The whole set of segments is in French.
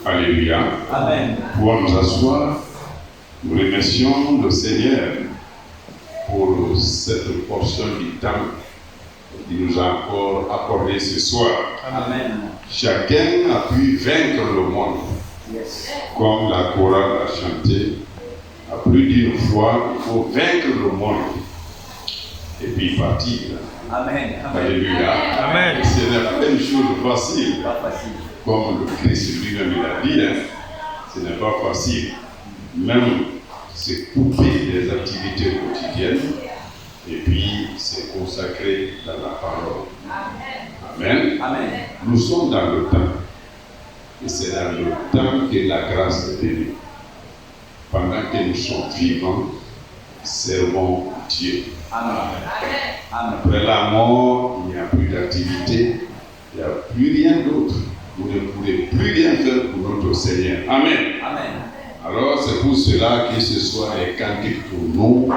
Alléluia. Amen. Pour nous asseoir, nous remercions le Seigneur pour cette portion du temps qu'il nous a encore accordé ce soir. Amen. Chacun a pu vaincre le monde. Yes. Comme la chorale a chanté, à plus d'une fois, il faut vaincre le monde et puis partir. Amen. Alléluia. Amen. Et ce n'est pas une chose facile. Pas facile. Comme le Christ lui-même l'a dit, ce n'est pas facile. Même se couper des activités quotidiennes et puis se consacrer dans la parole. Amen. Amen. Nous sommes dans le temps. Et c'est dans le temps que la grâce est donnée. Pendant que nous sommes vivants, servons Dieu. Amen. Amen. Après la mort, il n'y a plus d'activité, il n'y a plus rien d'autre. Vous ne pourrez plus rien faire pour notre Seigneur. Amen. Amen. Alors c'est pour cela que ce soir est cantique pour nous,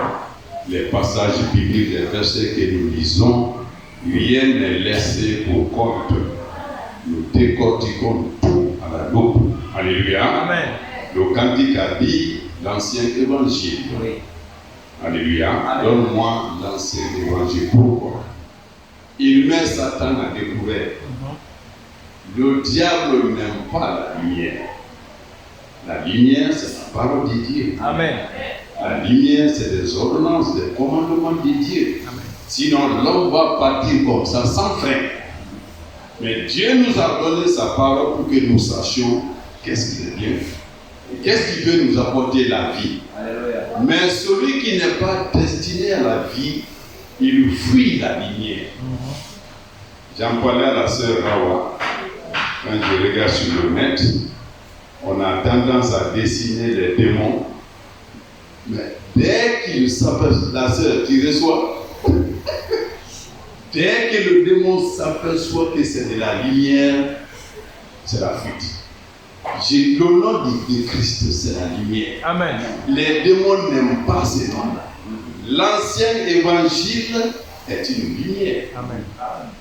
les passages bibliques, les versets que nous lisons, rien n'est laissé pour compte. Nous décortiquons tout à la loupe. Alléluia. Amen. Le cantique a dit l'ancien évangile. Oui. Alléluia. Amen. Donne-moi l'ancien évangile. Pourquoi? Il met Satan à découvert. Le diable n'aime pas la lumière. La lumière, c'est la parole de Dieu. Amen. La lumière, c'est des ordonnances, des commandements de Dieu. Amen. Sinon, l'homme va partir comme ça, sans frein. Mais Dieu nous a donné sa parole pour que nous sachions qu'est-ce qu'il est bien et qu'est-ce qui peut nous apporter la vie. Alléluia. Mais celui qui n'est pas destiné à la vie, il fuit la lumière. J'en parlais à la sœur Rawa. Quand je regarde sur le net, on a tendance à dessiner les démons. Mais dès qu'il s'aperçoit, la sœur, tu reçois. Dès que le démon s'aperçoit que c'est de la lumière, c'est la fuite. Le nom de Christ, c'est la lumière. Amen. Les démons n'aiment pas ce nom-là. L'ancien évangile est une lumière. Amen.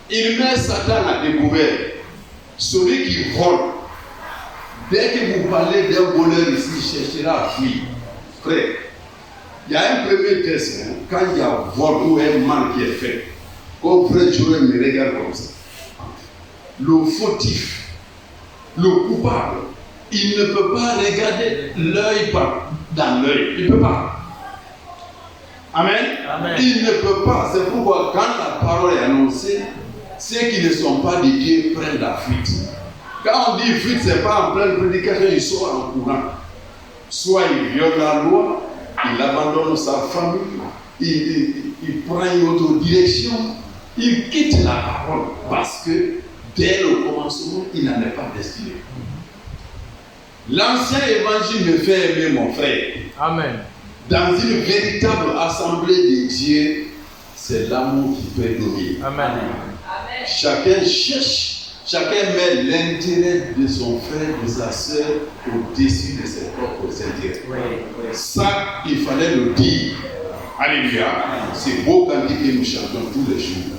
Il met Satan à découvert. Celui qui vole, dès que vous parlez d'un voleur ici, il cherchera à fuir. Frère, il y a un premier test, quand il y a vol ou un mal qui est fait. Comme frère Joël me regarde comme ça. Le fautif, le coupable, il ne peut pas regarder l'œil dans l'œil. Il ne peut pas. Amen. Amen. Il ne peut pas. C'est pourquoi quand la parole est annoncée, ceux qui ne sont pas de Dieu prennent la fuite. Quand on dit fuite, ce n'est pas en pleine prédication, il sort en courant. Soit il viole la loi, il abandonne sa famille, il prend une autre direction, il quitte la parole parce que dès le commencement, il n'en est pas destiné. L'ancien évangile me fait aimer mon frère. Amen. Dans une véritable assemblée de Dieu, c'est l'amour qui peut dominer. Amen. Chacun cherche, chacun met l'intérêt de son frère, de sa soeur au-dessus de ses propres intérêts. Oui. Oui. Ça, il fallait le dire. Alléluia. C'est beau cantique que nous chantons tous les jours.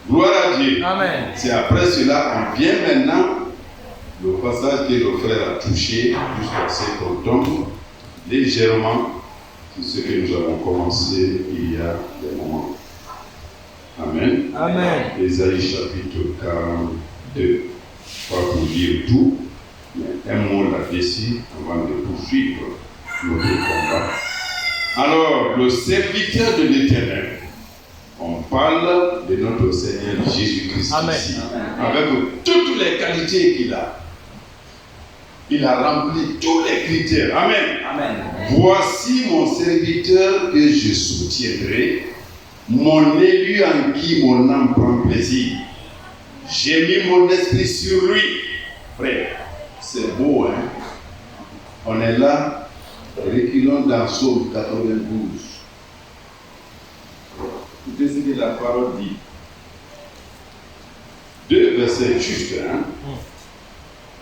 Gloire à Dieu. Amen. C'est après cela qu'on vient maintenant, le passage que le frère a touché, jusqu'à ce qu'on tombe légèrement sur ce que nous avons commencé il y a des moments. Amen. Amen. Ésaïe chapitre 42. Pas pour dire tout, mais un mot là-dessus avant de poursuivre notre combat. Alors, le serviteur de l'Éternel, on parle de notre Seigneur Jésus-Christ ici, avec toutes les qualités qu'il a. Il a rempli tous les critères. Amen. Amen. Voici mon serviteur que je soutiendrai, mon élu en qui mon âme prend plaisir. J'ai mis mon esprit sur lui. Frère, c'est beau, hein? On est là, reculons dans Psaume 92. Écoutez ce que la parole dit. 2 versets justes, hein?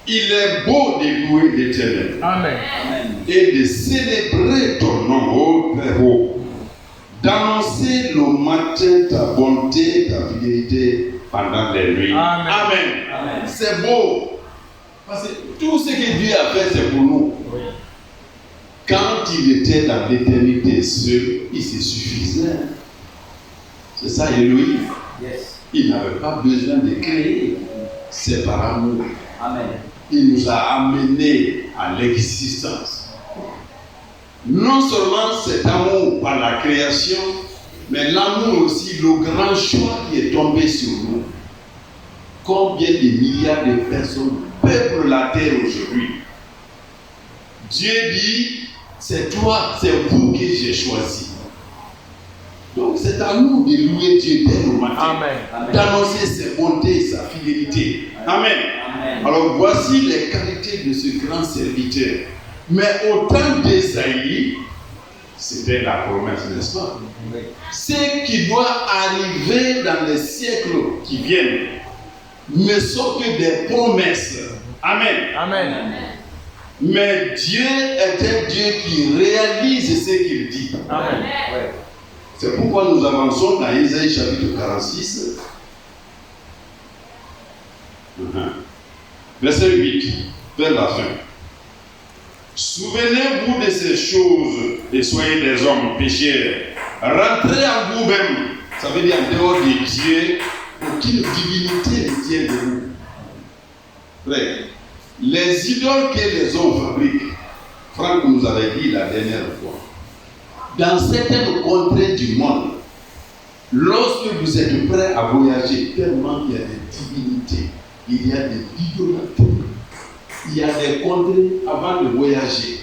Il est beau de louer l'Éternel. Amen. Amen. Et de célébrer ton nom, ô Père haut, d'annoncer le matin ta bonté, ta fidélité pendant les nuits. Amen. Amen. Amen. C'est beau. Parce que tout ce que Dieu a fait, c'est pour nous. Quand il était dans l'éternité seul, il se suffisait. C'est ça, Elohim. Yes. Il n'avait pas besoin de créer. C'est par amour. Amen. Il nous a amenés à l'existence. Non seulement cet amour par la création, mais l'amour aussi, le grand choix qui est tombé sur nous. Combien de milliards de personnes peuplent la terre aujourd'hui? Dieu dit, c'est toi, c'est vous que j'ai choisi. Donc c'est à nous de louer Dieu dès le matin. Amen. D'annoncer ses bontés, sa fidélité. Amen. Amen. Alors voici les qualités de ce grand serviteur. Mais au temps d'Ésaïe, c'était la promesse, n'est-ce pas? Oui. Ce qui doit arriver dans les siècles qui viennent ne sont que des promesses. Amen. Amen. Mais Dieu est un Dieu qui réalise ce qu'il dit. Amen. Ouais. C'est pourquoi nous avançons dans Ésaïe chapitre 46. Verset 8, vers la fin. Souvenez-vous de ces choses et soyez des hommes pécheurs. Rentrez en vous-même. Ça veut dire en dehors de Dieu, aucune divinité ne tient de vous. Frère, les idoles que les hommes fabriquent, Franck nous avait dit la dernière fois, dans certaines contrées du monde, lorsque vous êtes prêt à voyager, tellement il y a des divinités, il y a des idolâtries, il y a des contrées avant de voyager.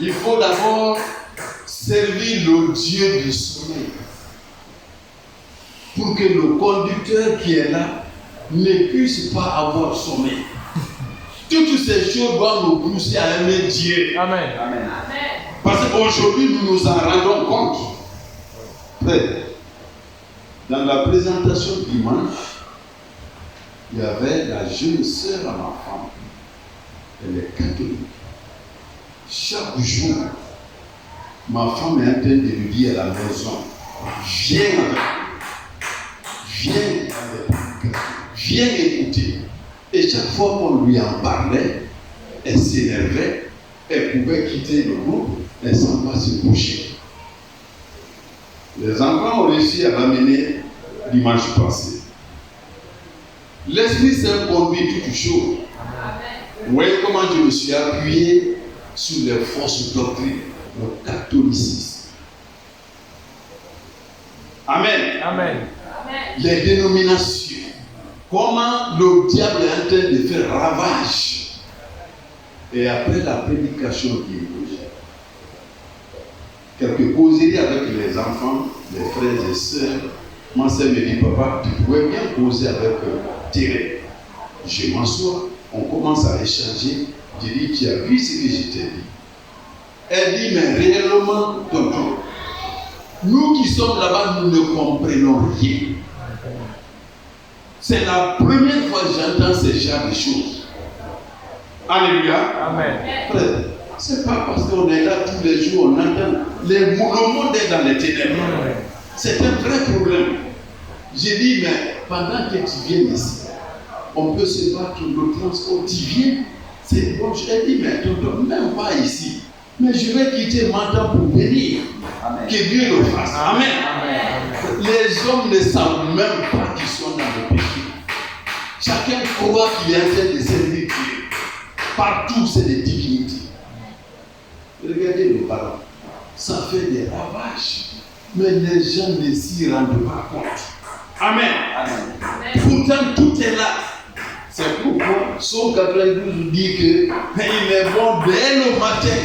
Il faut d'abord servir le Dieu du sommeil pour que le conducteur qui est là ne puisse pas avoir sommeil. Toutes ces choses doivent nous pousser à aimer Dieu. Amen. Amen. Parce qu'aujourd'hui, nous nous en rendons compte. Frère, dans la présentation dimanche, il y avait la jeune sœur à ma femme. Elle est catholique. Chaque jour, ma femme est en train de lui dire à la maison, viens avec nous. Viens écouter. Et chaque fois qu'on lui en parlait, elle s'énervait, elle pouvait quitter le groupe, elle s'en va se coucher. Les enfants ont réussi à l'amener dimanche passé. L'Esprit Saint conduit toutes choses. Vous voyez comment je me suis appuyé sur les fausses doctrines, le catholicisme. Amen. Amen. Les dénominations. Comment le diable est en train de faire ravage. Et après la prédication dimanche, quelques causeries avec les enfants, les frères et sœurs, ma sœur me dit, papa, tu pourrais bien causer avec Thérèse. Je m'assois, on commence à échanger. Je dis, tu as vu ce que je t'ai dit? Elle dit, mais réellement, tonton, nous qui sommes là-bas, nous ne comprenons rien. C'est la première fois que j'entends ce genre de choses. Alléluia. Amen. Frère, c'est pas parce qu'on est là tous les jours, on entend. Le monde est dans les ténèbres. C'est un vrai problème. J'ai dit, mais pendant que tu viens ici, on peut se battre le transport. Tu viens, c'est bon. Elle dit, mais tonton, même pas ici. Mais je vais quitter maintenant pour venir. Amen. Que Dieu le fasse. Amen. Amen. Les hommes ne savent même pas qu'ils sont dans le péché. Chacun croit qu'il est en train de servir Dieu. Partout, c'est des divinités. Regardez le ballon. Ça fait des ravages. Mais les gens ne s'y rendent pas compte. Amen. Amen. Pourtant, tout est là. C'est pourquoi Psaume 92 dit qu'il est bon dès le matin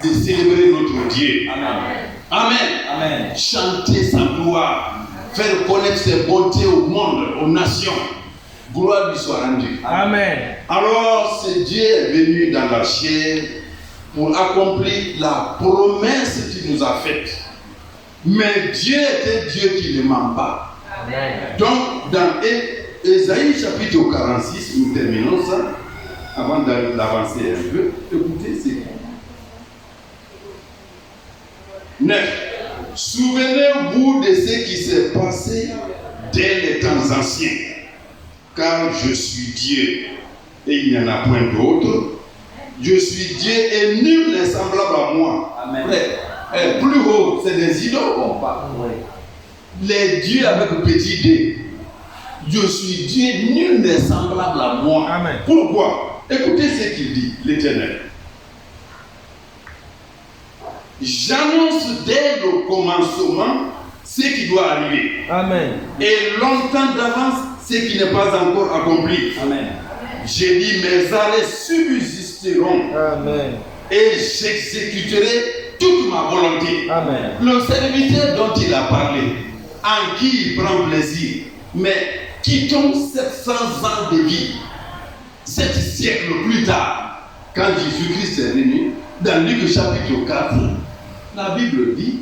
de célébrer notre Dieu. Amen. Amen. Amen. Chanter sa gloire. Faire connaître ses bontés au monde, aux nations. Gloire lui soit rendue. Amen. Alors, ce Dieu est venu dans la chair pour accomplir la promesse qu'il nous a faite. Mais Dieu est un Dieu qui ne ment pas. Amen. Donc, dans Ésaïe chapitre 46, nous terminons ça, avant d'avancer un peu. Écoutez, c'est 9. Souvenez-vous de ce qui s'est passé dès les temps anciens. car je suis Dieu et il n'y en a point d'autre. Je suis Dieu et nul n'est semblable à moi. Amen. Frère, plus haut, c'est des idoles qu'on parle. Les dieux avec le petit d. Je suis Dieu, nul n'est semblable à moi. Amen. Pourquoi? Écoutez ce qu'il dit, l'Éternel. J'annonce dès le commencement ce qui doit arriver. Amen. Et longtemps d'avance ce qui n'est pas encore accompli. Amen. J'ai dit mes arrêts subsisteront. Amen. Et j'exécuterai toute ma volonté. Amen. Le serviteur dont il a parlé, en qui il prend plaisir, mais quittons 700 ans de vie, 7 siècles plus tard, quand Jésus-Christ est venu, dans Luc chapitre 4, la Bible dit,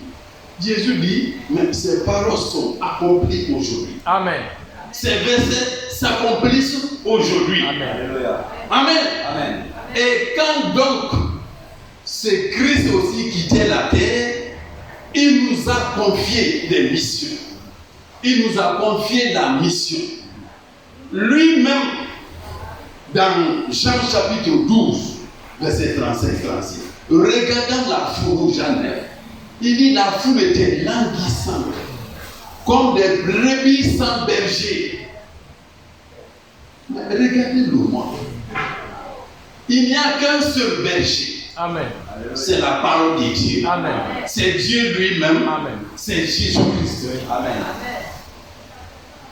Jésus dit, mais ces paroles sont accomplies aujourd'hui. Amen. Ces versets s'accomplissent aujourd'hui. Amen. Alléluia. Amen. Amen. Et quand donc c'est Christ aussi quittait la terre, il nous a confié des missions. Il nous a confié la mission. Lui-même, dans Jean chapitre 12, verset 35-36, regardant la foule Jean 9, il dit la foule était languissante, comme des brebis sans berger. Mais regardez le monde. Il n'y a qu'un seul berger. Amen. C'est la parole de Dieu. Amen. C'est Dieu lui-même. Amen. C'est Jésus-Christ. Amen.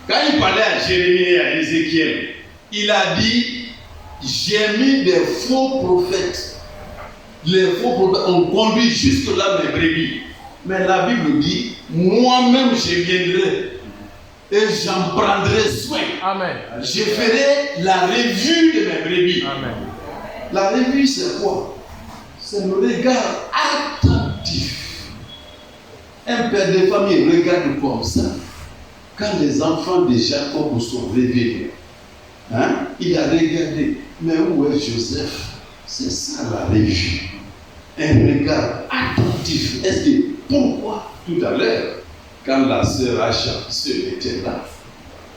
Quand il parlait à Jérémie et à Ézéchiel, il a dit, j'ai mis des faux prophètes. Les faux prophètes ont conduit jusque-là mes brebis. Mais la Bible dit, moi-même je viendrai et j'en prendrai soin. Amen. Je ferai la revue de mes brebis. Amen. La revue, c'est quoi? C'est le regard attentif. Un père de famille regarde comme ça. Quand les enfants de Jacob sont réveillés, il a regardé. Mais où est Joseph? C'est ça la revue. Un regard attentif. Est-ce que pourquoi tout à l'heure, quand la sœur Acha était là,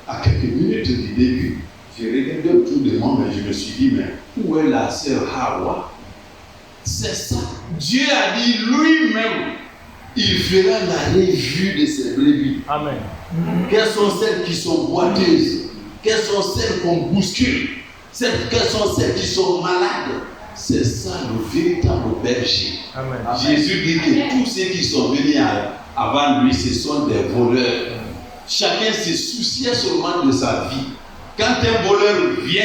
à quelques minutes du début, j'ai regardé autour de moi, mais je me suis dit, mais où est la sœur Hawa? C'est ça. Dieu a dit lui-même, il fera la revue de ses brebis. Amen. Quelles sont celles qui sont boiteuses? Quelles sont celles qu'on bouscule? Quelles sont celles qui sont malades? C'est ça le véritable berger. Amen. Jésus dit que tous ceux qui sont venus avant lui, ce sont des voleurs. Chacun se souciait seulement de sa vie. Quand un voleur vient,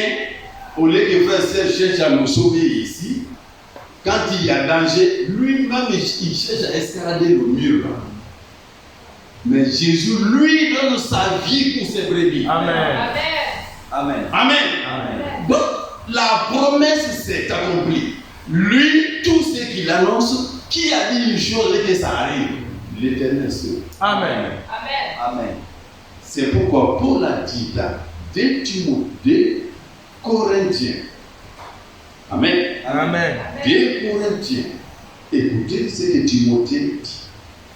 au lieu que frère Serge cherche à nous sauver ici, quand il y a danger, lui-même il cherche à escalader le mur. Mais Jésus, lui, donne sa vie pour ses brebis. Amen. Amen. Amen. Amen. Donc, la promesse s'est accomplie. Lui, tout ce qu'il annonce, qui a dit une chose et que ça arrive? L'Éternel seul. Amen. Amen. C'est pourquoi Paul a dit dans 2 Timothée, Corinthiens. Amen. Amen. 2 Corinthiens. Écoutez ce que Timothée dit.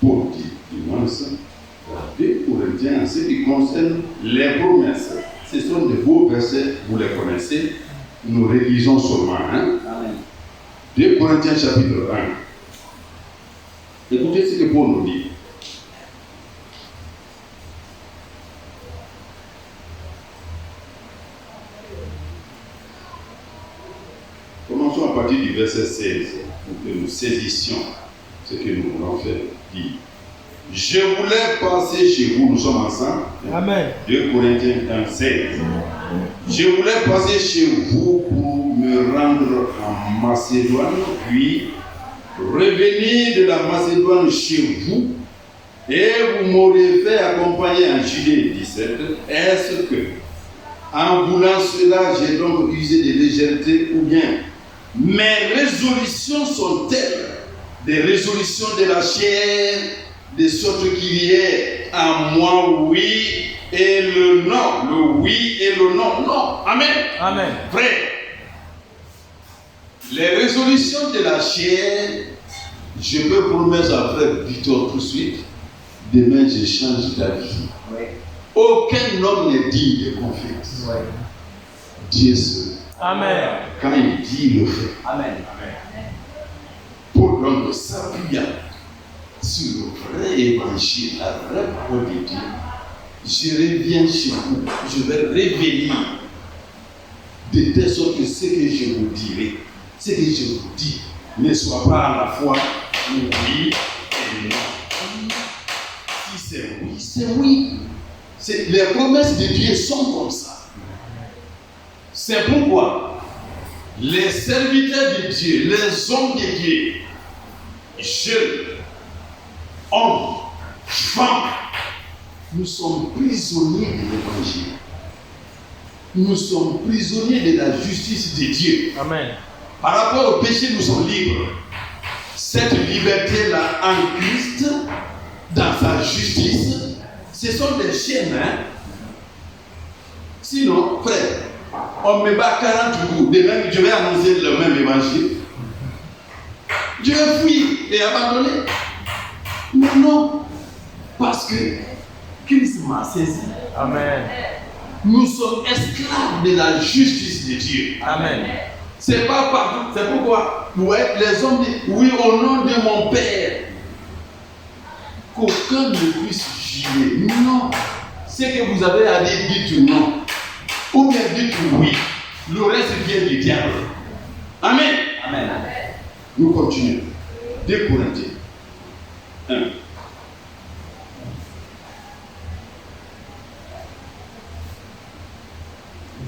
Paul dit, du moins ça. 2 Corinthiens, en ce qui concerne les promesses. Ce sont de beaux versets, vous les connaissez. Nous réalisons seulement. Amen. 2 Corinthiens chapitre 1. Écoutez ce que Paul nous dit. Commençons à partir du verset 16 pour que nous saisissions ce que nous voulons faire dire. Je voulais passer chez vous, nous sommes ensemble. Amen. 2 Corinthiens 1, 16. Je voulais passer chez vous pour me rendre en Macédoine, puis revenir de la Macédoine chez vous, et vous m'aurez fait accompagner en Judée 17. Est-ce que, en voulant cela, j'ai donc usé de légèreté ou bien mes résolutions sont-elles des résolutions de la chair, de sorte qu'il y ait en moi oui et le non, le oui et le non. Non. Amen. Amen. Frère, les résolutions de la chair, je peux promettre à frère Victor tout de suite, demain je change d'avis. Oui. Aucun homme n'est digne de confiance. Ouais. Dieu seul. Amen. Quand il dit, il le fait. Amen. Pour l'homme s'appuyant sur le vrai évangile, la vraie parole de Dieu, je reviens chez vous, je vais révéler de telle sorte que ce que je vous dirai, ce que je vous dis, ne soit pas à la fois oui et non. Si c'est oui, c'est oui. Les promesses de Dieu sont comme ça. C'est pourquoi les serviteurs de Dieu, les hommes de Dieu, jeunes, hommes, femmes, nous sommes prisonniers de l'évangile. Nous sommes prisonniers de la justice de Dieu. Amen. Par rapport au péché, nous sommes libres. Cette liberté-là en Christ, dans sa justice, ce sont des chaînes. Sinon, frère, on me bat 40 jours, je vais annoncer le même évangile. Je vais fuir et abandonner. Mais non, parce que Christ m'a saisi. Amen. Nous sommes esclaves de la justice de Dieu. Amen. C'est pas partout. C'est pourquoi les hommes disent oui au nom de mon Père. Qu'aucun ne puisse jurer. Non. Ce que vous avez à dire, dites non. Ou bien dites oui. Le reste vient du diable. Amen. Amen. Nous continuons. 2 Corinthiens 1.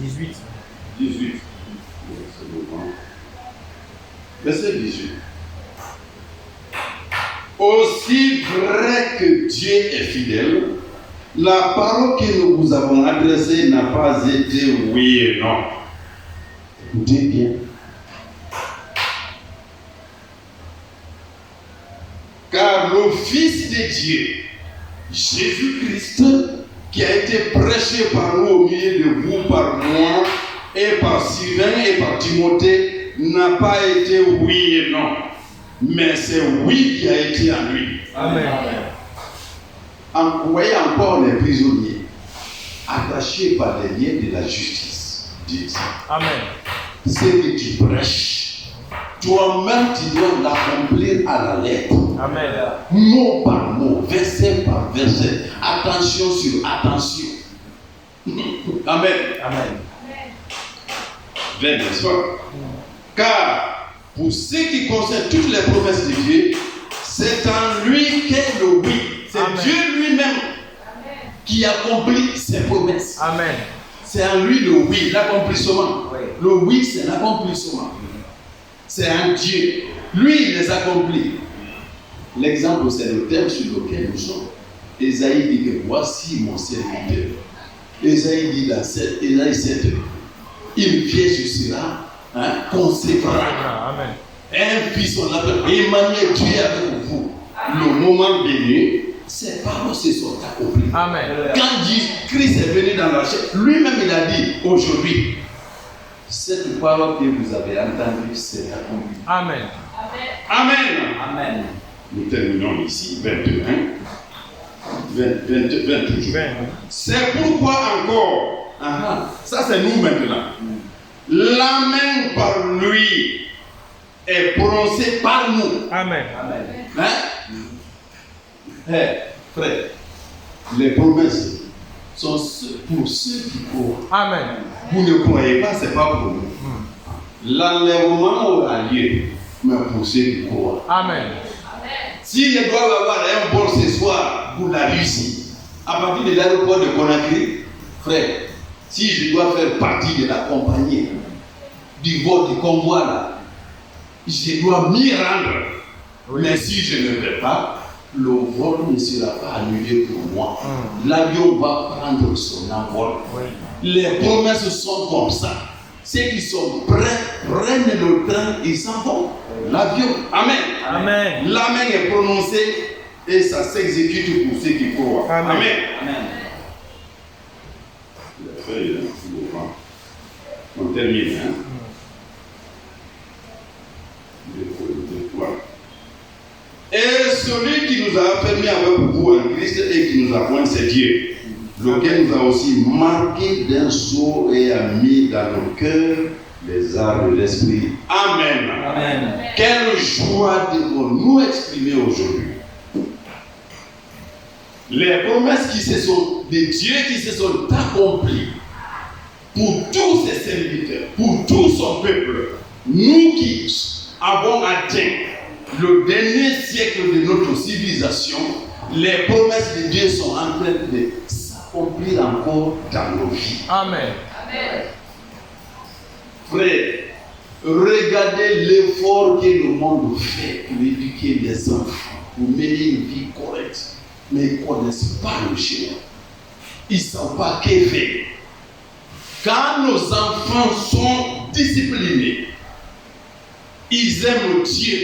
18. 18. Verset 18. Aussi vrai que Dieu est fidèle, la parole que nous vous avons adressée n'a pas été oui et non. Écoutez bien. Car le Fils de Dieu, Jésus-Christ, qui a été prêché par nous au milieu de vous, par moi, et par Sylvain et par Timothée, n'a pas été oui et non. Mais c'est oui qui a été en lui. Amen. Vous voyez encore les prisonniers attachés par les liens de la justice. Dites. Amen. Ce que tu prêches, toi-même tu dois l'accomplir à la lettre. Amen. Mot par mot, verset par verset, attention sur attention. Amen. Amen. 20, n'est-ce pas? Car pour ce qui concerne toutes les promesses de Dieu, c'est en lui qu'est le oui. C'est Amen. Dieu lui-même qui accomplit ses promesses. Amen. C'est en lui le oui, l'accomplissement. Oui. Le oui, c'est l'accomplissement. C'est un Dieu. Lui, il les accomplit. L'exemple, c'est le thème sur lequel nous sommes. Ésaïe dit que voici mon serviteur. Ésaïe dit dans Ésaïe 7, il vient, je sera, consécrant. Amen. Un fils, on l'appelle Emmanuel, Dieu est avec vous. Le moment venu, ces paroles se sont accomplies. Amen. Quand Christ est venu dans la chair, lui-même il a dit aujourd'hui, cette parole que vous avez entendue, c'est accomplie. Amen. Amen. Amen. Nous terminons ici, 21. 20 toujours. C'est pourquoi encore, ça c'est nous maintenant, l'amen par lui est prononcé par nous. Amen. Amen. Frère, les promesses sont pour ceux qui croient. Amen. Vous ne croyez pas, ce n'est pas pour nous. L'enlèvement aura lieu, mais pour ceux qui croient. Amen. S'il doit avoir un vol ce soir pour la Russie, à partir de l'aéroport de Conakry, frère, si je dois faire partie de la compagnie du vol du convoi là, je dois m'y rendre. Oui. Mais si je ne vais pas, le vol ne sera pas annulé pour moi. L'avion va prendre son envol. Oui. Les promesses sont comme ça. Ceux qui sont prêts prennent le train et s'en vont. L'avion. Amen. Amen. L'amen est prononcé et ça s'exécute pour ceux qui croient. Amen. Amen. Amen. La feuille, on termine. Et celui qui nous a permis avec vous en Christ et qui nous a joint, c'est Dieu. lequel nous a aussi marqué d'un sceau et a mis dans nos cœurs les arts de l'esprit. Amen. Amen. Quelle joie devons-nous exprimer aujourd'hui. Les promesses de Dieu qui se sont accomplies pour tous ses serviteurs, pour tout son peuple. Nous qui avons atteint le dernier siècle de notre civilisation, les promesses de Dieu sont en train de s'accomplir encore dans nos vies. Amen. Frère, regardez l'effort que le monde fait pour éduquer les enfants, pour mener une vie correcte. Mais ils ne connaissent pas le chemin. Ils ne savent pas qu'est fait. Quand nos enfants sont disciplinés, ils aiment Dieu.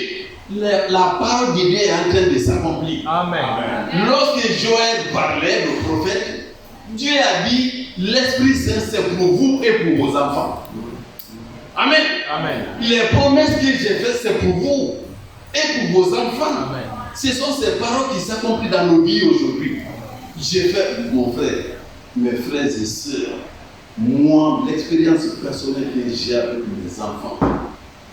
La parole de Dieu est en train de s'accomplir. Amen. Lorsque Joël parlait, le prophète, Dieu a dit, l'Esprit Saint c'est pour vous et pour vos enfants. Amen. Amen. Les promesses que j'ai faites, c'est pour vous et pour vos enfants. Amen. Ce sont ces paroles qui s'accomplissent dans nos vies aujourd'hui. J'ai fait, mon frère, mes frères et sœurs, moi, l'expérience personnelle que j'ai avec mes enfants,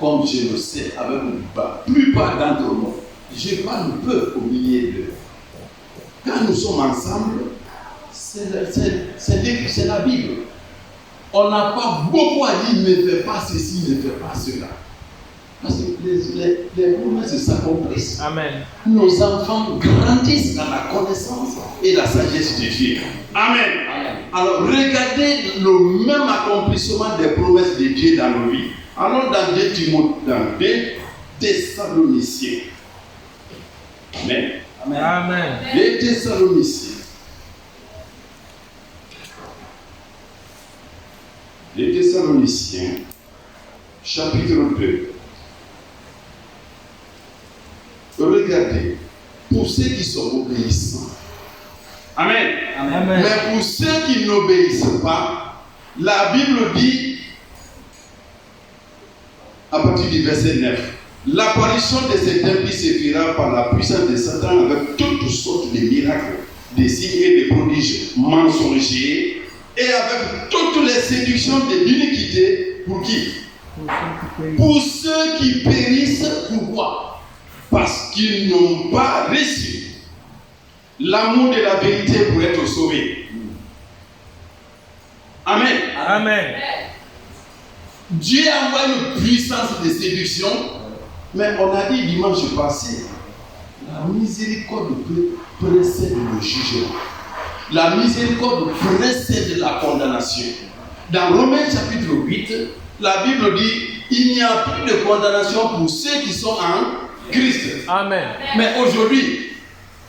comme je le sais avec la plupart d'entre nous, je parle peu au milieu d'eux. Quand nous sommes ensemble, c'est la Bible. On n'a pas beaucoup à dire, ne fais pas ceci, ne fais pas cela. Parce que les promesses s'accomplissent. Amen. Nos enfants grandissent dans la connaissance et la sagesse de Dieu. Amen. Amen. Alors, regardez le même accomplissement des promesses de Dieu dans nos vies. Allons dans 2 Thessaloniciens. Amen. Amen. Amen. 2 Thessaloniciens. 2 Thessaloniciens, chapitre 2. Regardez, pour ceux qui sont obéissants. Amen. Amen. Mais pour ceux qui n'obéissent pas, la Bible dit, à partir du verset 9, l'apparition de cet impie se fera par la puissance de Satan avec toutes sortes de miracles, des signes et des prodiges mensongers et avec toutes les séductions de l'iniquité. Pour qui? Pour ceux qui périssent. Pourquoi? Parce qu'ils n'ont pas reçu l'amour de la vérité pour être sauvés. Amen. Amen. Dieu a envoyé une puissance de séduction, mais on a dit dimanche passé, la miséricorde précède le jugement. La miséricorde précède la condamnation. Dans Romains chapitre 8, la Bible dit, il n'y a plus de condamnation pour ceux qui sont en Christ. Amen. Mais aujourd'hui,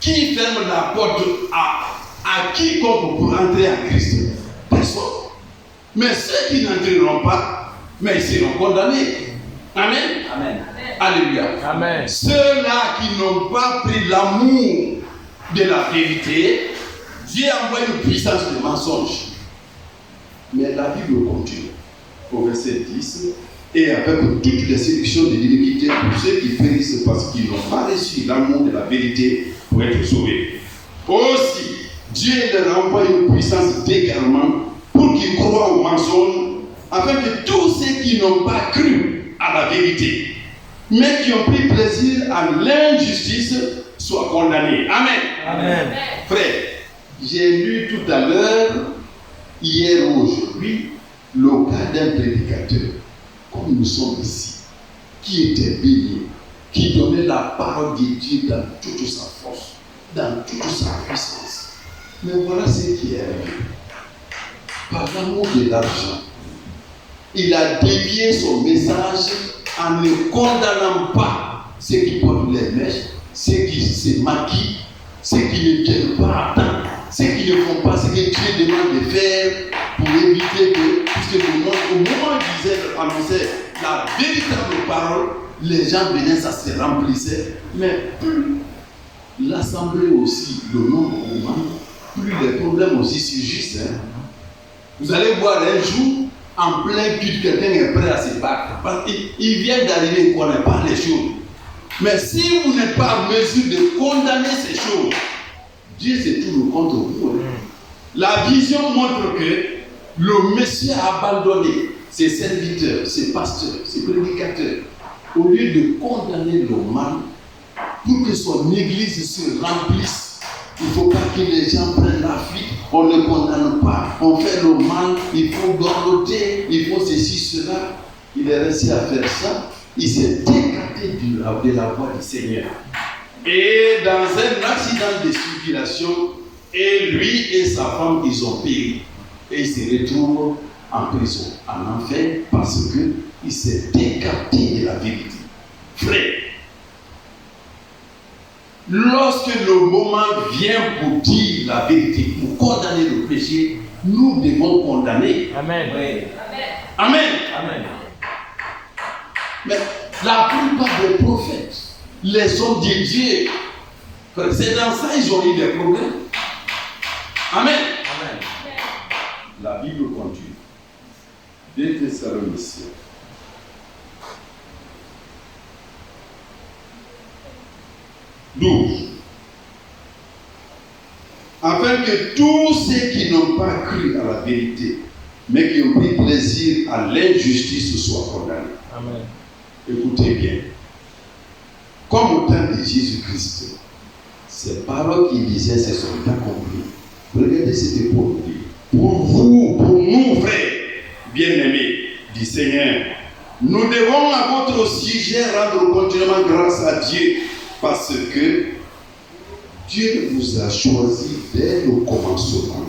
qui ferme la porte à quiconque pour entrer en Christ? Personne. Mais ceux qui n'entreront pas, mais ils seront condamnés. Amen. Amen. Alléluia. Amen. Ceux-là qui n'ont pas pris l'amour de la vérité, Dieu a envoyé une puissance de mensonge. Mais la Bible continue. Au verset 10, et avec toutes les séductions de l'iniquité pour ceux qui périssent parce qu'ils n'ont pas reçu l'amour de la vérité pour être sauvés. Aussi, Dieu leur envoie une puissance d'égarement pour qu'ils croient au mensonge, afin que tous ceux qui n'ont pas cru à la vérité, mais qui ont pris plaisir à l'injustice, soient condamnés. Amen. Amen. Frère, j'ai lu tout à l'heure, hier ou aujourd'hui, le cas d'un prédicateur, comme nous sommes ici, qui était béni, qui donnait la parole de Dieu dans toute sa force, dans toute sa puissance. Mais voilà ce qui est arrivé. Par l'amour de l'argent, il a dévié son message en ne condamnant pas ceux qui portent les mèches, ceux qui se maquillent, ceux qui ne viennent pas à temps, ceux qui ne font pas ce que Dieu demande de faire pour éviter que, puisque au moment où il disait, annonçait la véritable parole, les gens venaient, ça se remplissait. Mais plus l'assemblée aussi, le nombre augmente, plus les problèmes aussi surgissent. Vous allez voir un jour, en plein culte, quelqu'un est prêt à se battre. Parce qu'il vient d'arriver, il ne connaît pas les choses. Mais si vous n'êtes pas en mesure de condamner ces choses, Dieu c'est tout contre vous. La vision montre que le Messie a abandonné ses serviteurs, ses pasteurs, ses prédicateurs, au lieu de condamner le mal pour que son église se remplisse. Il ne faut pas que les gens prennent la fuite. On ne condamne pas, on fait le mal, il faut dorloter, il faut ceci, cela. Il est resté à faire ça. Il s'est écarté de la voie du Seigneur. Et dans un accident de circulation, et lui et sa femme, ils ont péri. Et il se retrouve en prison, en enfer, parce qu'il s'est écarté de la vérité. Frère, lorsque le moment vient pour dire la vérité, pour condamner le péché, nous devons condamner. Amen. Oui. Amen. Amen. Mais la plupart des prophètes, les hommes de Dieu, c'est dans ça qu'ils ont eu des problèmes. Amen. Amen. La Bible continue. 2 Thessaloniciens. Afin que tous ceux qui n'ont pas cru à la vérité, mais qui ont pris plaisir à l'injustice, soient condamnés. Amen. Écoutez bien. Comme au temps de Jésus-Christ, ces paroles qu'il disait se sont accomplies. Regardez, c'était pour nous dire. Pour vous, pour nous, frères, bien-aimés du Seigneur, nous devons à votre sujet rendre continuellement grâce à Dieu, parce que Dieu vous a choisi dès le commencement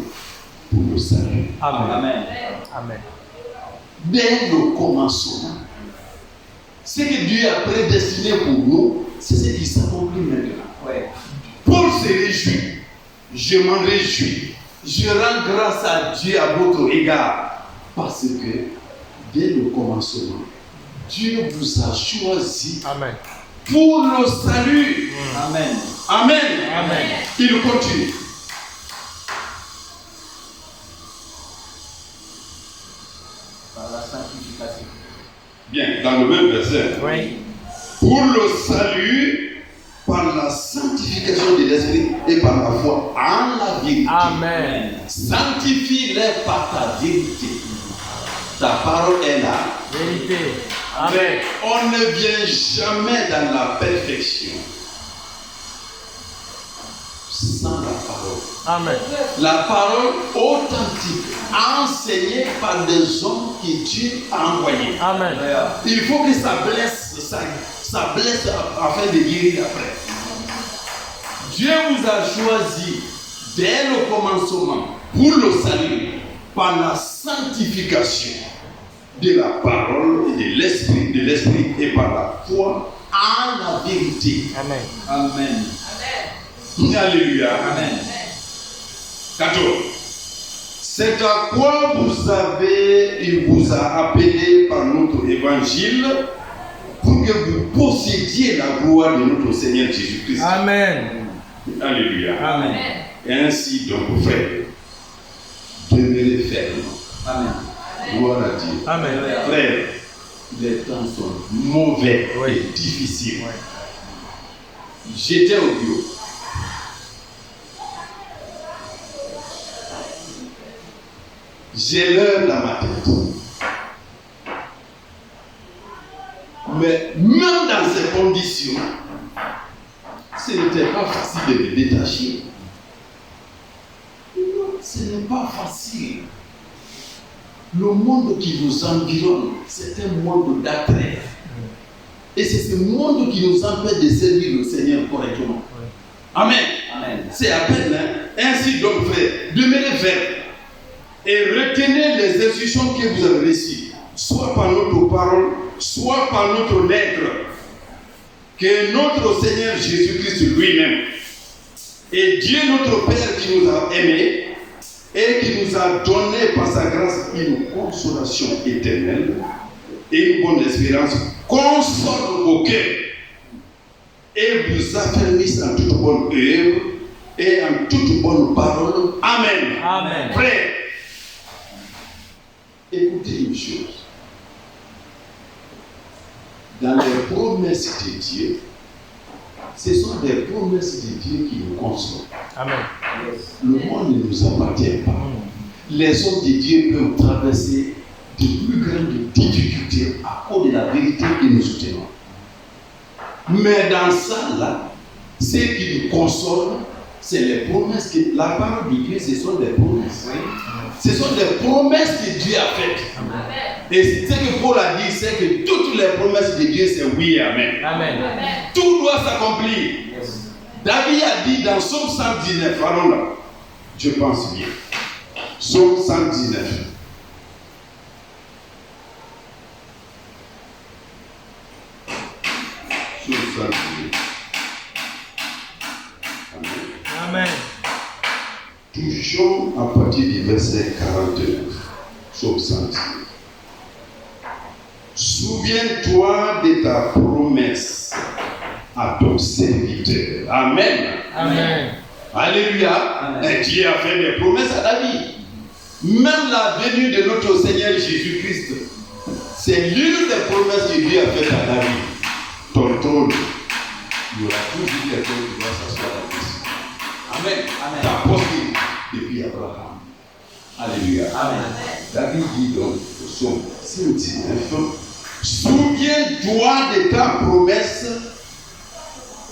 pour le salut. Amen. Amen. Amen. Dès le commencement. Ce que Dieu a prédestiné pour nous, c'est ce qui s'accomplit maintenant. Oui. Paul se réjouit. Je m'en réjouis. Je rends grâce à Dieu à votre égard. Parce que dès le commencement, Dieu vous a choisi Amen. pour le salut. Amen. Amen. Amen. Il continue. Par la sanctification. Bien, dans le même verset. Oui. Pour le salut, par la sanctification de l'esprit et par la foi en la vérité. Amen. Sanctifie-les par ta vérité. Ta parole est là. Vérité. Amen. On ne vient jamais dans la perfection sans la parole. Amen. La parole authentique, enseignée par des hommes que Dieu a envoyés. Amen. Il faut que ça blesse afin de guérir après. Dieu vous a choisi dès le commencement pour le salut par la sanctification de la parole et de l'esprit et par la foi en la vérité. Amen. Amen. Alléluia. Amen. 14. C'est à quoi il vous a appelé par notre évangile pour que vous possédiez la gloire de notre Seigneur Jésus-Christ. Amen. Alléluia. Amen. Et ainsi, donc, frère, demeurez ferme. Amen. Gloire à Dieu. Amen. Frère, les temps sont mauvais Oui. et difficiles. Oui. J'étais au bureau. J'ai l'heure dans ma tête. Mais même dans ces conditions, ce n'était pas facile de me détacher. Non, ce n'est pas facile. Le monde qui nous environne, c'est un monde d'attrait. Et c'est ce monde qui nous empêche de servir le Seigneur correctement. Amen. Amen. C'est à peine, hein? Ainsi donc, frère, demeurez fermes et retenez les instructions que vous avez reçues, soit par notre parole, soit par notre lettre, que notre Seigneur Jésus-Christ lui-même et Dieu notre Père qui nous a aimés et qui nous a donné par sa grâce une consolation éternelle et une bonne espérance, console vos cœurs et vous affermisse en toute bonne œuvre et en toute bonne parole. Amen. Amen. Frère, écoutez une chose. Dans les promesses de Dieu, Ce sont des promesses de Dieu qui nous consolent. Amen. Le monde ne nous appartient pas. Les hommes de Dieu peuvent traverser de plus grandes difficultés à cause de la vérité que nous soutenons. Mais dans ça, là, ce qui nous console, c'est les promesses que la parole de Dieu, ce sont des promesses. Ce sont des promesses que Dieu a faites. Et ce que Paul a dit, c'est que toutes les promesses de Dieu, c'est oui et amen. Amen. Tout doit s'accomplir. David a dit dans Psaume 119, allons là, je pense bien. Psaume 119. Psaume 119. Amen. Touchons à partir du verset 49. Psaume 119. Souviens-toi de ta promesse à ton serviteur. Amen. Amen. Alléluia. Amen. Et Dieu a fait des promesses à David. Même la venue de notre Seigneur Jésus-Christ, c'est l'une des promesses que Dieu a faites à David. Ton trône, il y aura toujours quelqu'un qui doit s'asseoir là-dessus. Amen. Amen. Ta postérité depuis Abraham. Alléluia. Amen. David dit donc au psaume 119, souviens-toi de ta promesse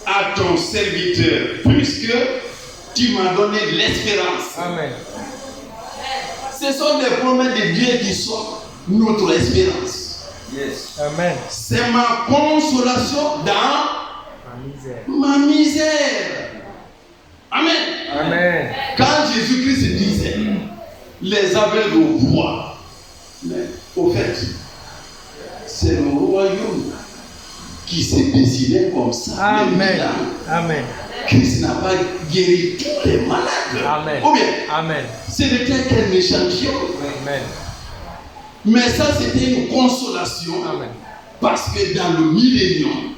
à ton serviteur, puisque tu m'as donné l'espérance. Amen. Ce sont des promesses de Dieu qui sont notre espérance. Yes. Amen. C'est ma consolation dans Ma misère. ma misère. Amen. Amen. Quand Jésus-Christ disait, les aveugles voient, mais au fait, c'est le royaume qui s'est dessiné comme ça. Amen. Amen. Christ n'a pas guéri tous les malades. Amen. Ou bien, Amen. ce n'était qu'un échantillon. Amen. Mais ça, c'était une consolation. Amen. Parce que dans le millénium,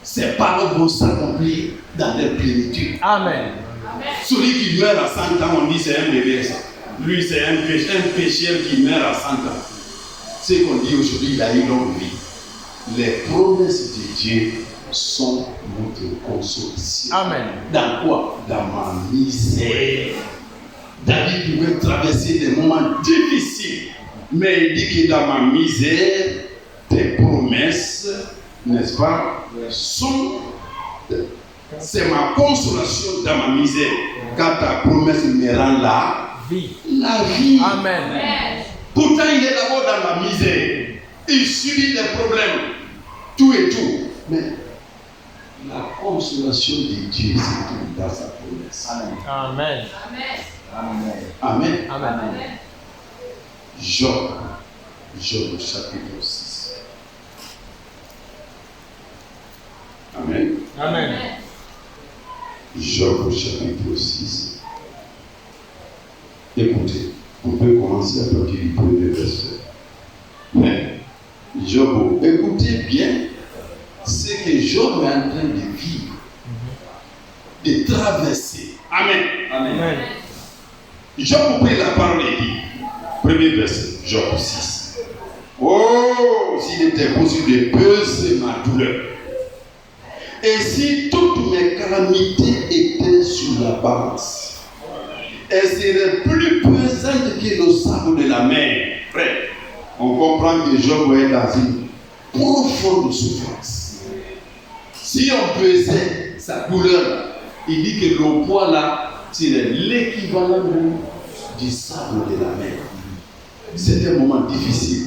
ces paroles vont s'accomplir dans leur plénitude. Amen. Celui qui meurt à 100 ans, on dit c'est un bébé. Ça. Lui, c'est un pécheur qui meurt à 100 ans. Ce qu'on dit aujourd'hui, il a eu longue vie. Les promesses de Dieu sont notre consolation. Amen. Dans quoi? Dans ma misère. David pouvait traverser des moments difficiles, mais il dit que dans ma misère, tes promesses, n'est-ce pas, c'est ma consolation dans ma misère. Quand ta promesse me rend la Vie. vie. Amen. Pourtant, il est d'abord dans la misère. Il subit des problèmes, tout et tout. Mais la consolation de Dieu, c'est tout dans sa promesse. Amen. Amen. Amen. Amen. Amen. Job chapitre 6. Amen. Amen. Job chapitre 6. Écoutez, on peut commencer à partir du premier verset. Mais Job, écoutez bien ce que Job est en train de vivre, de traverser. Amen. Amen. Job prit la parole et dit, premier verset, Job 6. Oh, s'il était possible de peser ma douleur. Et si toutes mes calamités étaient sur la balance, elles seraient plus pesantes que le sable de la mer. Frère, on comprend que Job est dans une profonde souffrance. Si on pesait sa douleur, il dit que le poids là, c'est l'équivalent du sable de la mer. C'est un moment difficile.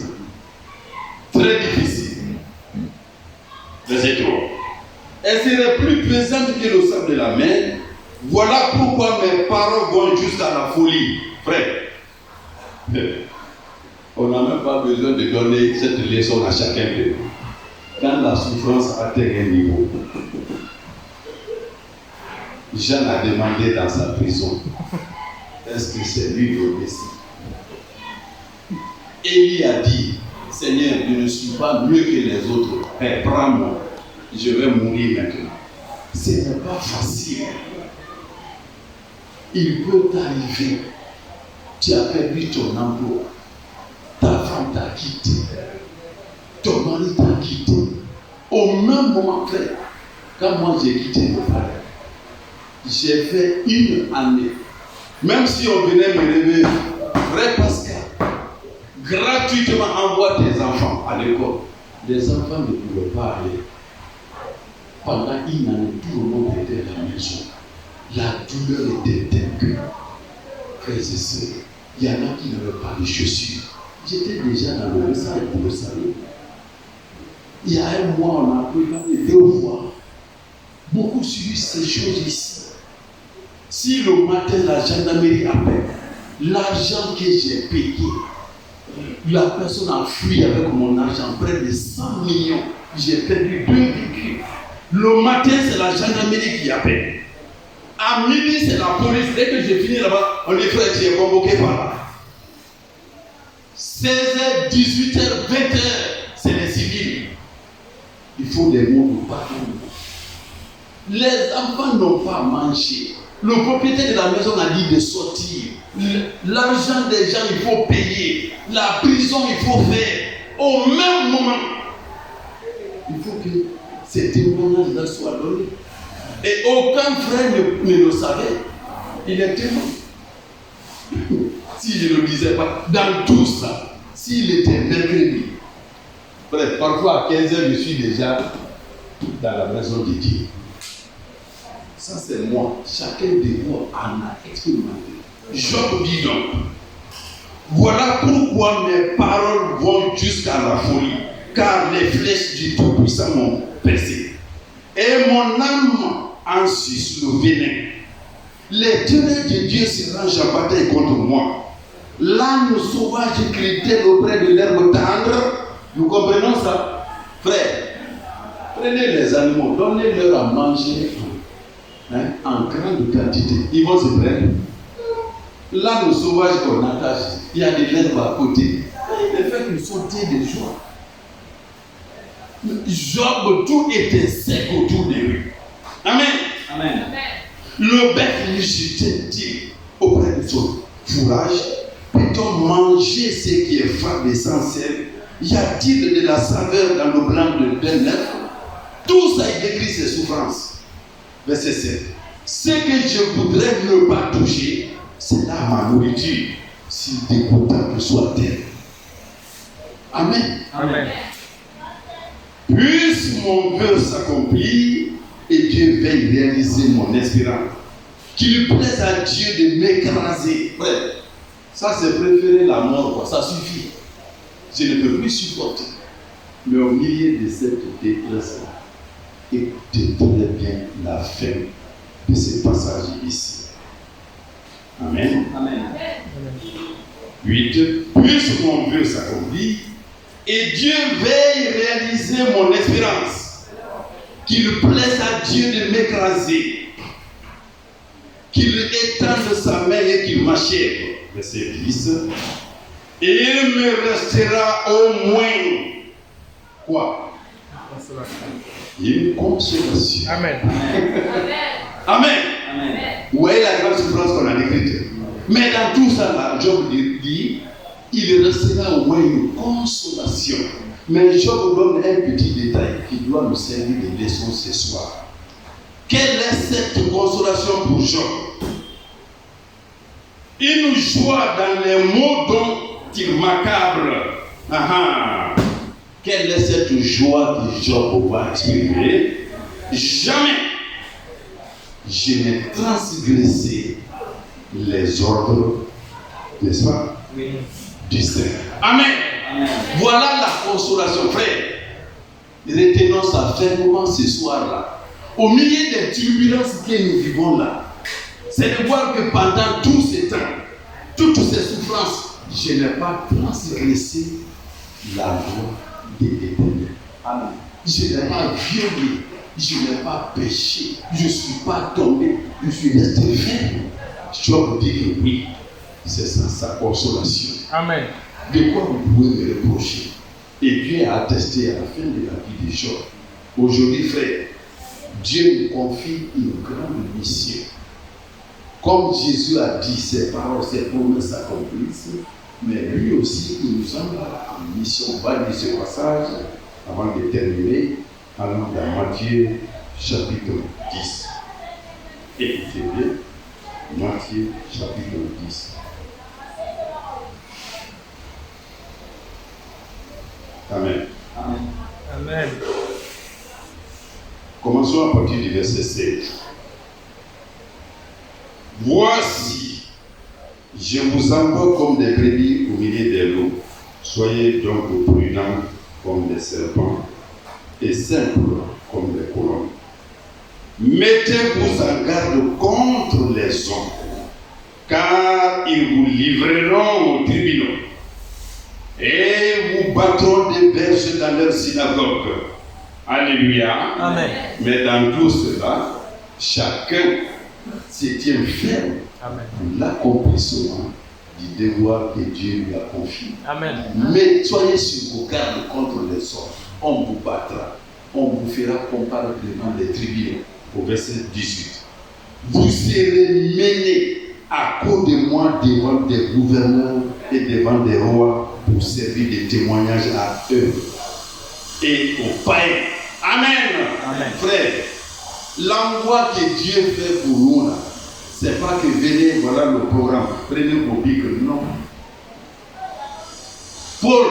Très difficile. Verset 3. Elle serait plus pesante que le sable de la mer. Voilà pourquoi mes paroles vont jusqu'à la folie. Frère, on n'a même pas besoin de donner cette leçon à chacun de nous. Quand la souffrance atteint un niveau, Jean a demandé dans sa prison, est-ce que c'est lui le Messie? Élie a dit, Seigneur, je ne suis pas mieux que les autres. Père, prends-moi, je vais mourir maintenant. Ce n'est pas facile. Il peut t'arriver, tu as perdu ton emploi, ta femme t'a quitté, ton mari t'a quitté. Au même moment, frère, Quand moi j'ai quitté le palais, j'ai fait 1 année. Même si on venait me réveiller, Frère Pascal, gratuitement envoie tes enfants à l'école. Les enfants ne pouvaient pas aller. Pendant 1 année, tout le monde était à la maison. La douleur était telle. Frères et sœurs, il y en a qui n'avaient pas de chaussures. J'étais déjà dans le message pour le salut. Il y a 1 mois, on a préparé 2 fois. Beaucoup subissent ces choses ici. Si le matin la gendarmerie appelle, l'argent que j'ai payé, la personne a fui avec mon argent, près de 100 millions. J'ai perdu 2 véhicules. Le matin, c'est la gendarmerie qui appelle. À midi, c'est la police. Dès que j'ai fini là-bas, on dit frère, tu es convoqué par là. 16h, 18h, 20h, c'est les civils. Il faut des mots de partout. Les enfants n'ont pas mangé. Le propriétaire de la maison a dit de sortir. L'argent des gens, il faut payer. La prison, il faut faire. Au même moment, il faut que ces témoignages-là soient donnés. Et aucun frère ne le savait. Il était mort. S'il ne le disait pas, dans tout ça, s'il était mercredi, bref, parfois à 15h, je suis déjà dans la maison de Dieu. Ça, c'est moi. Chacun de vous en a expérimenté. Job dit donc, voilà pourquoi mes paroles vont jusqu'à la folie, car les flèches du Tout-Puissant m'ont percé. Et mon âme en suce le venin. Les ténèbres de Dieu se rangent en bataille contre moi. L'âne sauvage crie-t-elle auprès de l'herbe tendre. Nous comprenons ça? Frère, prenez les animaux, donnez-leur à manger en grande quantité. Ils vont se prendre. L'âne sauvage qu'on attache, il y a de l'herbe à côté. Il ne fait que sauter de joie. Job, tout était sec autour de lui. Amen. Amen. Le bec lui jetait-il auprès de son fourrage. Peut-on manger ce qui est fade essentiel? Y a-t-il de la saveur dans le blanc d'un œuf? Tout ça, il décrit ses souffrances. Verset 7. Ce que je voudrais ne pas toucher, c'est là ma nourriture, si dégoûtable soit-elle. Amen. Amen. Puisse mon vœu s'accomplir et Dieu veuille réaliser mon espérance. Qu'il plaise à Dieu de m'écraser. Ouais. Ça, c'est préférer la mort, quoi. Ça suffit. Je ne peux plus supporter. Mais au milieu de cette détresse, écoutez très bien la fin de ce passage ici. Amen. Amen. 8. Puisse mon vœu s'accomplir et Dieu veille réaliser mon espérance. Qu'il plaise à Dieu de m'écraser. Qu'il étende sa main et qu'il m'achève. Verset 10. Et il me restera au moins quoi? Une consolation. Amen. Amen. Amen. Vous voyez la grande souffrance qu'on a décrite. Mais dans tout ça, là, Job dit, il restera au moins une consolation. Mais Job donne un petit détail qui doit nous servir de leçon ce soir. Quelle est cette consolation pour Job? Une joie dans les mots dont il m'accable. Quelle est cette joie que Job va exprimer? Jamais je n'ai transgressé les ordres, n'est-ce pas? Oui. Du Seigneur. Amen. Amen. Voilà la consolation, frère. Retenons ça fermement ce soir-là. Au milieu des turbulences que nous vivons là, c'est de voir que pendant tout ce temps, toutes ces souffrances, je n'ai pas transgressé la loi de l'Éternel. Amen. Je n'ai pas violé, je n'ai pas péché, je ne suis pas tombé, je suis resté ferme. Je dois vous dire que oui, c'est ça sa consolation. Amen. De quoi vous pouvez me reprocher? Et Dieu a attesté à la fin de la vie de Job. Aujourd'hui, frère, Dieu nous confie une grande mission. Comme Jésus a dit, ses paroles, ses promesses s'accomplissent, mais lui aussi, il nous envoie en mission. On va lire ce passage avant de terminer. Allons dans Matthieu chapitre 10. Écoutez bien, Matthieu chapitre 10. Amen. Amen. Amen. Commençons à partir du verset 16. Voici, je vous envoie comme des brebis au milieu des loups. Soyez donc prudents comme des serpents et simples comme des colombe. Mettez-vous en garde contre les hommes, car ils vous livreront aux tribunaux et vous battront des berges dans leur synagogue. Alléluia. Amen. Mais dans tout cela, chacun se tient ferme Amen. pour l'accomplissement du devoir que Dieu lui a confié. Amen. Mais soyez sur vos gardes contre les hommes. On vous battra. On vous fera comparaître devant les tribunaux. Au verset 18. Vous serez menés à cause de moi devant des gouverneurs et devant des rois pour servir de témoignage à eux et aux païens. Amen. Amen. Frère, l'envoi que Dieu fait pour nous là, c'est pas que venez, voilà le programme, prenez vos bibles, non. Paul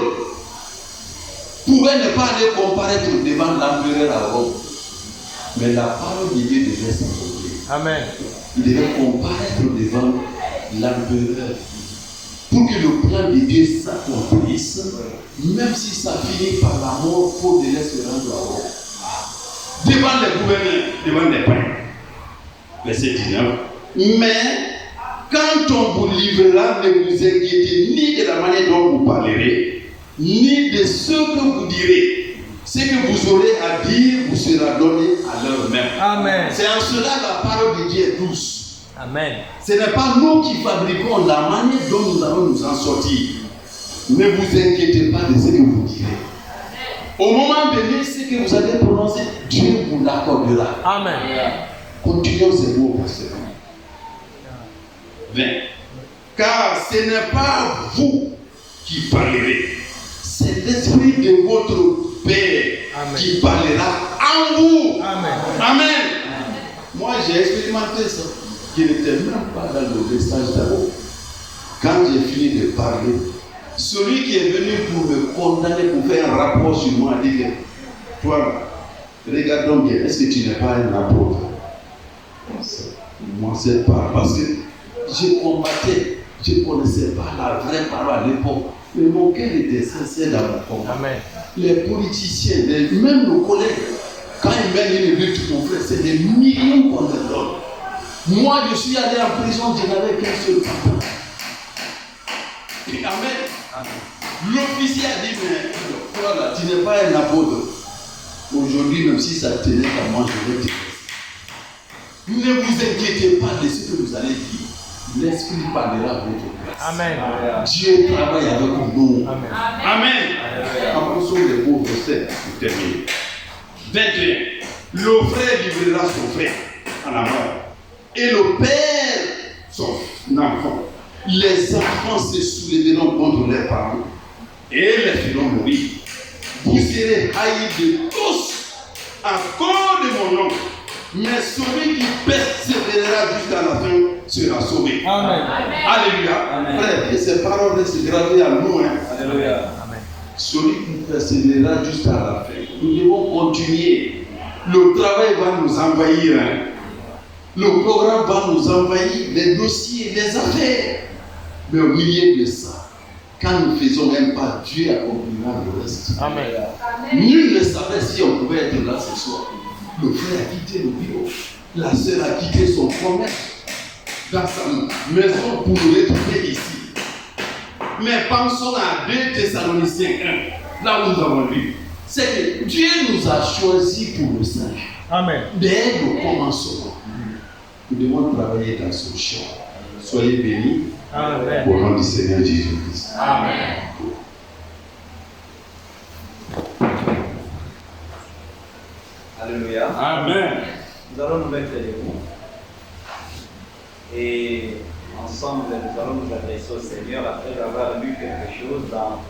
pouvait ne pas aller comparaître devant l'empereur à Rome, mais la parole de Dieu devait s'accomplir. Amen. Il devait comparaître devant l'empereur pour que le plan de Dieu s'accomplisse, même si ça finit par la mort, Paul devait se rendre à Rome. Devant les gouverneurs, devant les païens. Verset 19. Mais quand on vous livrera, ne vous inquiétez ni de la manière dont vous parlerez, ni de ce que vous direz. Ce que vous aurez à dire vous sera donné à l'heure même. Amen. C'est en cela la parole de Dieu est douce. Amen. Ce n'est pas nous qui fabriquons la manière dont nous allons nous en sortir. Ne vous inquiétez pas de ce que vous direz. Au moment donné, ce que vous allez prononcer, Dieu vous l'accordera. Amen. Continuons ces mots, pasteur. 20. Car ce n'est pas vous qui parlerez, c'est l'esprit de votre Père Amen. qui parlera en vous. Amen. Amen. Moi, j'ai expérimenté ça. Je n'étais même pas dans le message d'abord. Quand j'ai fini de parler, celui qui est venu pour me condamner, pour faire un rapport sur moi, a dit que toi, regardons bien, est-ce que tu n'es pas un apôtre? Moi, c'est pas. Parce que je combattais, je ne connaissais pas la vraie parole à l'époque. Mais mon cœur était sincère dans mon combat. Amen. Les politiciens, même nos collègues, quand ils mènent une lutte, mon frère, c'est des millions qu'on leur donne. Moi, je suis allé en prison, je n'avais qu'un seul papa. Amen. L'officier a dit, mais voilà, tu n'es pas un apôtre. Aujourd'hui, même si ça tenait à moi, je vais te laisser. Ne vous inquiétez pas de ce que vous allez dire. L'Esprit parlera à votre place. Amen. Dieu travaille avec nous. Amen. Amen. Avançons les beaux versets pour terminer. 21. Le frère livrera son frère à la mort. Et le père son enfant. Les enfants se soulèveront contre leurs parents et les feront mourir. Vous serez haïs de tous à cause de mon nom. Mais celui qui persévérera jusqu'à la fin sera sauvé. Amen. Alléluia. Amen. Frère, et ces paroles restent gravées à nous. Alléluia. Amen. Celui qui persévérera jusqu'à la fin. Nous devons continuer. Le travail va nous envahir. Le programme va nous envahir. Les dossiers, les affaires. Mais au milieu de ça, quand nous faisons un pas, Dieu accomplira le reste. Amen. Nul ne savait si on pouvait être là ce soir. Le frère a quitté le bureau. La sœur a quitté son commerce dans sa maison pour nous retrouver ici. Mais pensons à 2 Thessaloniciens 1, là où nous avons lu. C'est que Dieu nous a choisis pour le salut. Amen. Dès le commencement, nous devons travailler dans son champ. Soyez bénis. Amen. Au nom du Seigneur Jésus-Christ. Amen. Alléluia. Amen. Nous allons nous mettre debout. Et ensemble, nous allons nous adresser au Seigneur après avoir lu quelque chose dans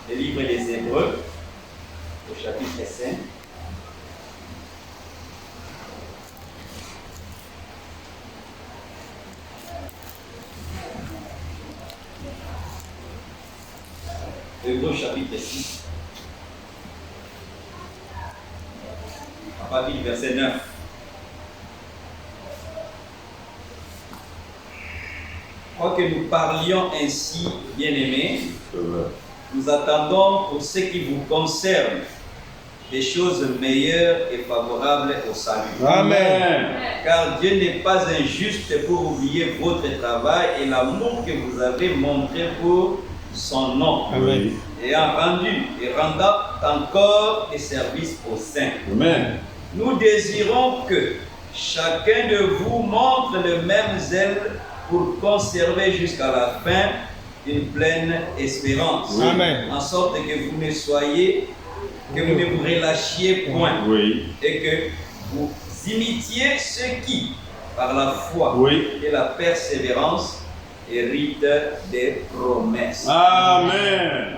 le livre des Hébreux, au chapitre 5. chapitre 6. À partir du verset 9. Quoique nous parlions ainsi, bien-aimés, nous attendons pour ce qui vous concerne des choses meilleures et favorables au salut. Amen. Car Dieu n'est pas injuste pour oublier votre travail et l'amour que vous avez montré pour son nom. Amen. Et rendant encore des services aux saints. Amen. Nous désirons que chacun de vous montre le même zèle pour conserver jusqu'à la fin une pleine espérance. Amen. En sorte que vous ne vous relâchiez point. Oui. Et que vous imitiez ceux qui, par la foi Oui. et la persévérance, héritent des promesses. Amen.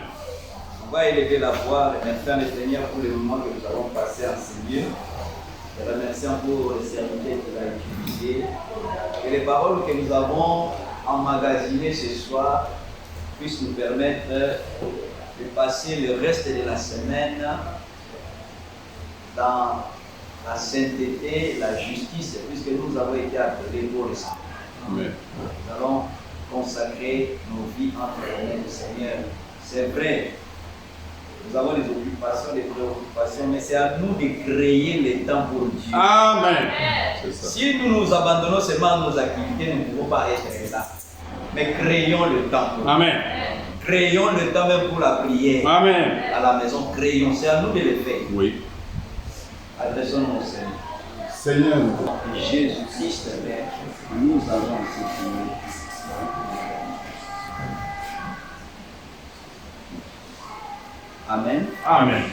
On va élever la voix, remerciant le Seigneur pour le moment que nous avons passé en ce lieu. Et remerciant pour les serviteurs qu'il a utilisés. Que les paroles que nous avons emmagasinées ce soir puissent nous permettre de passer le reste de la semaine dans la sainteté, la justice, puisque nous avons été appelés pour le salut. Amen. Nous allons consacrer nos vies entre les mains du Seigneur. C'est vrai, nous avons des occupations, des préoccupations, mais c'est à nous de créer le temps pour Dieu. Amen. C'est ça. Si nous nous abandonnons seulement à nos activités, nous ne pouvons pas être là. Mais créons le temps pour Dieu. Amen. Créons le temps même pour la prière. Amen. À la maison, créons. C'est à nous de le faire. Oui. Adressons-nous au Seigneur. Seigneur. Jésus-Christ, Père, nous avons supplié. Amen. Amen.